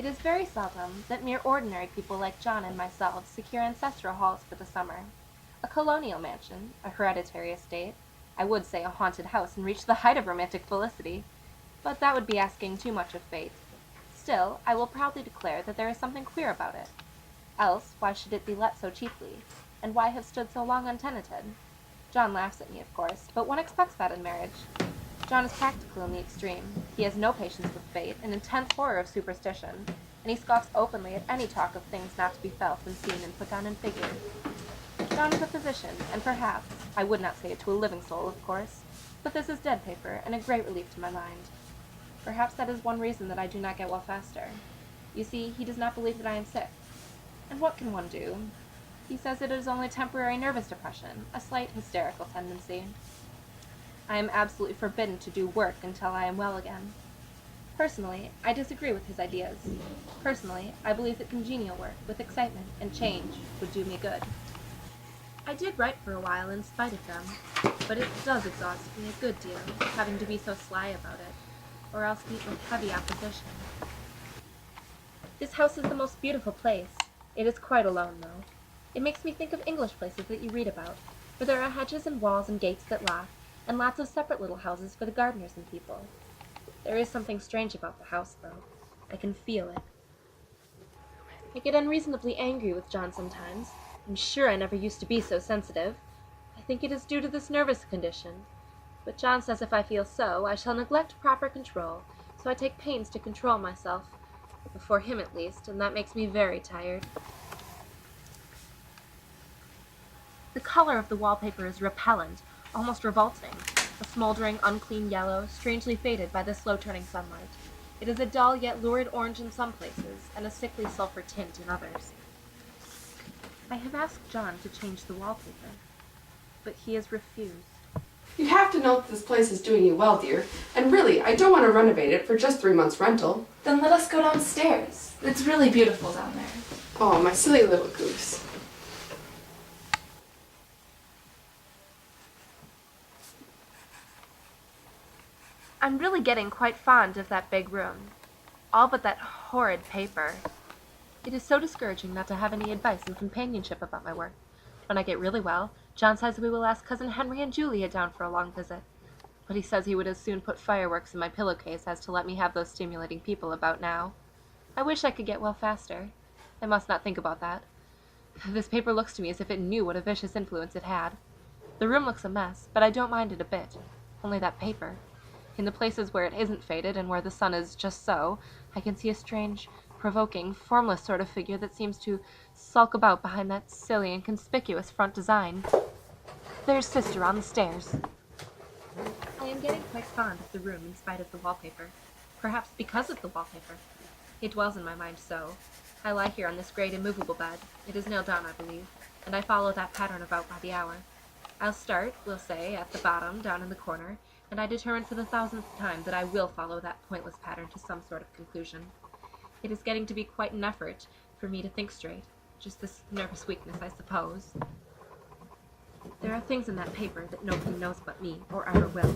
It is very seldom that mere ordinary people like John and myself secure ancestral halls for the summer. A colonial mansion, a hereditary estate, I would say a haunted house and reach the height of romantic felicity, but that would be asking too much of fate. Still, I will proudly declare that there is something queer about it. Else, why should it be let so cheaply? And why have stood so long untenanted? John laughs at me, of course, but one expects that in marriage. John is practical in the extreme. He has no patience with fate, an intense horror of superstition, and he scoffs openly at any talk of things not to be felt and seen and put down in figures. John is a physician, and perhaps, I would not say it to a living soul, of course, but this is dead paper, and a great relief to my mind. Perhaps that is one reason that I do not get well faster. You see, he does not believe that I am sick. And what can one do? He says it is only temporary nervous depression, a slight hysterical tendency. I am absolutely forbidden to do work until I am well again. Personally, I disagree with his ideas. Personally, I believe that congenial work, with excitement and change, would do me good. I did write for a while in spite of them, but it does exhaust me a good deal, having to be so sly about it, or else meet with heavy opposition. This house is the most beautiful place. It is quite alone, though. It makes me think of English places that you read about, where there are hedges and walls and gates that lock, and lots of separate little houses for the gardeners and people. There is something strange about the house, though. I can feel it. I get unreasonably angry with John sometimes. I'm sure I never used to be so sensitive. I think it is due to this nervous condition. But John says if I feel so, I shall neglect proper control, so I take pains to control myself. Before him, at least, and that makes me very tired. The color of the wallpaper is repellent, almost revolting, a smoldering, unclean yellow, strangely faded by the slow-turning sunlight. It is a dull yet lurid orange in some places, and a sickly sulphur tint in others. I have asked John to change the wallpaper, but he has refused. You have to know that this place is doing you well, dear, and really, I don't want to renovate it for just 3 months' rental. Then let us go downstairs. It's really beautiful down there. Oh, my silly little goose. I'm really getting quite fond of that big room. All but that horrid paper. It is so discouraging not to have any advice and companionship about my work. When I get really well, John says we will ask Cousin Henry and Julia down for a long visit. But he says he would as soon put fireworks in my pillowcase as to let me have those stimulating people about now. I wish I could get well faster. I must not think about that. This paper looks to me as if it knew what a vicious influence it had. The room looks a mess, but I don't mind it a bit. Only that paper. In the places where it isn't faded and where the sun is just so, I can see a strange, provoking, formless sort of figure that seems to sulk about behind that silly and conspicuous front design. There's Sister on the stairs. I am getting quite fond of the room in spite of the wallpaper. Perhaps because of the wallpaper. It dwells in my mind so. I lie here on this great immovable bed. It is nailed down, I believe, and I follow that pattern about by the hour. I'll start, we'll say, at the bottom, down in the corner, and I determine for the 1000th time that I will follow that pointless pattern to some sort of conclusion. It is getting to be quite an effort for me to think straight. Just this nervous weakness, I suppose. There are things in that paper that nobody knows but me, or ever will.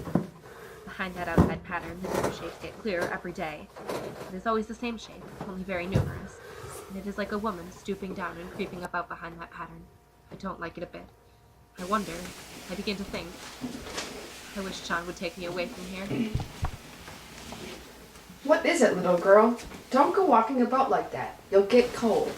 Behind that outside pattern, the different shapes get clearer every day. It is always the same shape, only very numerous, and it is like a woman stooping down and creeping about behind that pattern. I don't like it a bit. I wonder, I begin to think, I wish John would take me away from here. What is it, little girl? Don't go walking about like that. You'll get cold.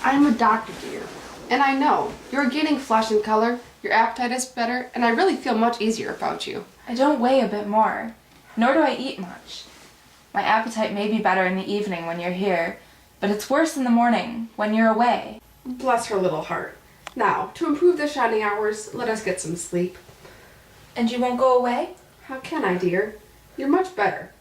I'm a doctor, dear, and I know you're gaining flesh and color, your appetite is better, and I really feel much easier about you. I don't weigh a bit more, nor do I eat much. My appetite may be better in the evening when you're here, but it's worse in the morning when you're away. Bless her little heart. Now, to improve the shining hours, let us get some sleep. And you won't go away? How can I, dear? You're much better.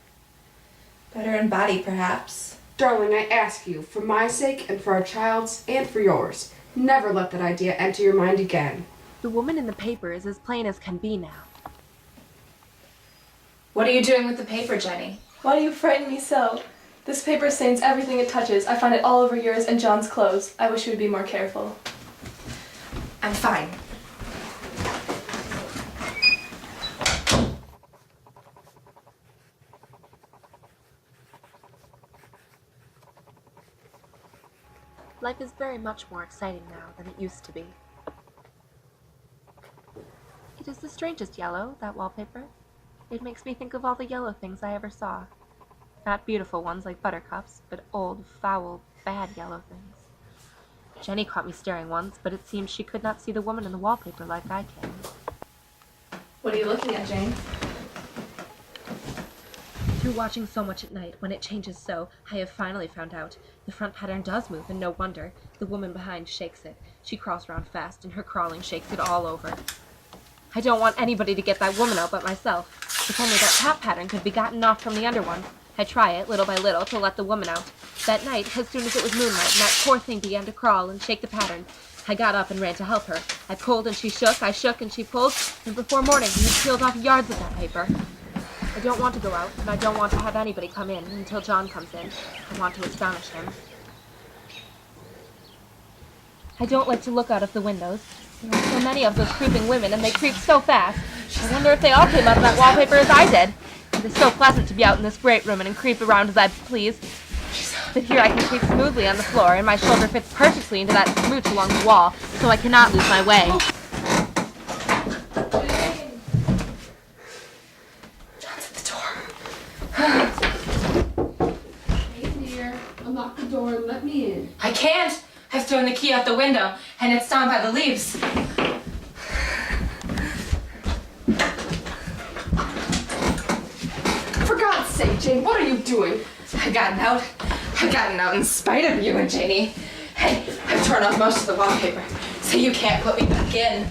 Better in body, perhaps. Darling, I ask you, for my sake and for our child's and for yours, never let that idea enter your mind again. The woman in the paper is as plain as can be now. What are you doing with the paper, Jenny? Why do you frighten me so? This paper stains everything it touches. I find it all over yours and John's clothes. I wish you would be more careful. I'm fine. Life is very much more exciting now than it used to be. It is the strangest yellow, that wallpaper. It makes me think of all the yellow things I ever saw. Not beautiful ones like buttercups, but old, foul, bad yellow things. Jenny caught me staring once, but it seemed she could not see the woman in the wallpaper like I can. What are you looking at, Jane? Through watching so much at night, when it changes so, I have finally found out. The front pattern does move, and no wonder. The woman behind shakes it. She crawls around fast, and her crawling shakes it all over. I don't want anybody to get that woman out but myself. If only that top pattern could be gotten off from the under one. I try it, little by little, to let the woman out. That night, as soon as it was moonlight, and that poor thing began to crawl and shake the pattern, I got up and ran to help her. I pulled and she shook, I shook and she pulled, and before morning we had peeled off yards of that paper. I don't want to go out, and I don't want to have anybody come in until John comes in. I want to astonish him. I don't like to look out of the windows. There are so many of those creeping women, and they creep so fast. I wonder if they all came out of that wallpaper as I did. It is so pleasant to be out in this great room and creep around as I please. But here I can creep smoothly on the floor, and my shoulder fits perfectly into that smooch along the wall, so I cannot lose my way. John's at the door. Hey, dear. Unlock the door and let me in. I can't. I've thrown the key out the window, and it's down by the leaves. For God's sake, Jane, what are you doing? I've gotten out in spite of you and Janie. Hey, I've torn off most of the wallpaper, so you can't put me back in.